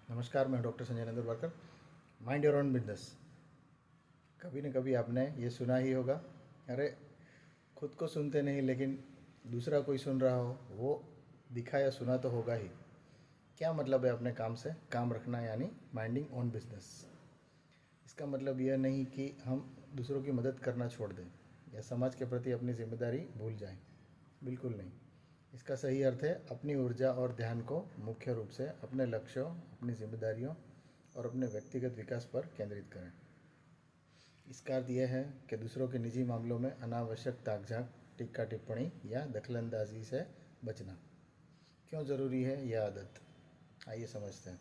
नमस्कार, मैं doctor Sanjay Nandurbarkar. Mind your own business. कभी न कभी आपने ये सुना ही होगा, अरे खुद को सुनते नहीं लेकिन दूसरा कोई सुन रहा हो, वो दिखा या सुना तो होगा ही। क्या मतलब है अपने काम से काम रखना, यानी माइंडिंग ओन बिजनेस। इसका मतलब यह नहीं कि हम दूसरों की मदद करना छोड़ दें या समाज के प्रति अपनी जिम्मेदारी भूल जाएं। बिल्कुल नहीं। इसका सही अर्थ है अपनी ऊर्जा और ध्यान को मुख्य रूप से अपने लक्ष्यों, अपनी जिम्मेदारियों और अपने व्यक्तिगत विकास पर केंद्रित करें। इसका अर्थ यह है कि दूसरों के निजी मामलों में अनावश्यक ताक-झाँक, टीका टिप्पणी या दखलंदाजी से बचना। क्यों ज़रूरी है यह आदत, आइए समझते हैं।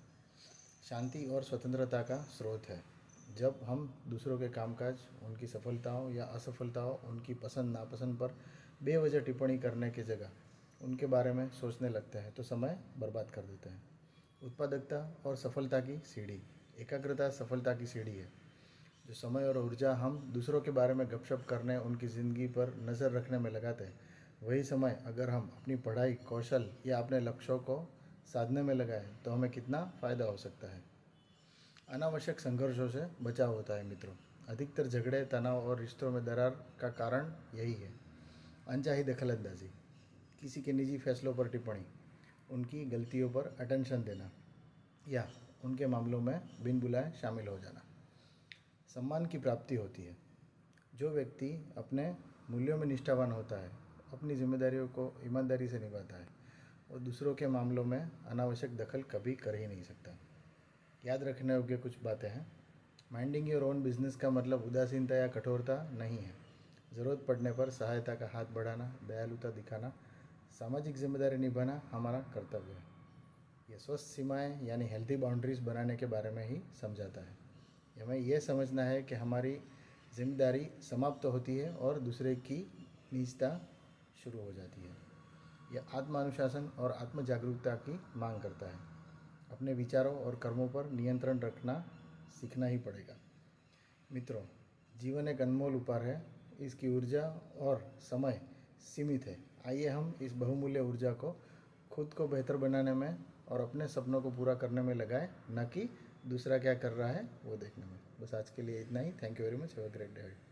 शांति और स्वतंत्रता का स्रोत है। जब हम दूसरों के कामकाज, उनकी सफलताओं या असफलताओं, उनकी पसंद नापसंद पर बेवजह टिप्पणी करने की जगह उनके बारे में सोचने लगते हैं तो समय बर्बाद कर देते हैं। उत्पादकता और सफलता की सीढ़ी। एकाग्रता सफलता की सीढ़ी है। जो समय और ऊर्जा हम दूसरों के बारे में गपशप करने, उनकी ज़िंदगी पर नज़र रखने में लगाते हैं, वही समय अगर हम अपनी पढ़ाई, कौशल या अपने लक्ष्यों को साधने में लगाएं तो हमें कितना फ़ायदा हो सकता है। अनावश्यक संघर्षों से बचाव होता है मित्रों। अधिकतर झगड़े, तनाव और रिश्तों में दरार का कारण यही है। अनचाही दखलंदाजी, किसी के निजी फैसलों पर टिप्पणी, उनकी गलतियों पर अटेंशन देना या उनके मामलों में बिन बुलाए शामिल हो जाना। सम्मान की प्राप्ति होती है। जो व्यक्ति अपने मूल्यों में निष्ठावान होता है, अपनी जिम्मेदारियों को ईमानदारी से निभाता है और दूसरों के मामलों में अनावश्यक दखल कभी कर ही नहीं सकता। याद रखने योग्य कुछ बातें हैं। माइंडिंग योर ओन बिजनेस का मतलब उदासीनता या कठोरता नहीं है। ज़रूरत पड़ने पर सहायता का हाथ बढ़ाना, दयालुता दिखाना, सामाजिक जिम्मेदारी निभाना हमारा कर्तव्य है। ये स्वस्थ सीमाएं यानी हेल्थी बाउंड्रीज बनाने के बारे में ही समझाता है। हमें यह समझना है कि हमारी जिम्मेदारी समाप्त होती है और दूसरे की निजता शुरू हो जाती है। यह आत्मानुशासन और आत्म जागरूकता की मांग करता है। अपने विचारों और कर्मों पर नियंत्रण रखना सीखना ही पड़ेगा। मित्रों, जीवन एक अनमोल उपहार है। इसकी ऊर्जा और समय सीमित है। आइए हम इस बहुमूल्य ऊर्जा को खुद को बेहतर बनाने में और अपने सपनों को पूरा करने में लगाएं, न कि दूसरा क्या कर रहा है वो देखने में। बस आज के लिए इतना ही। Thank you very much. Have a great day.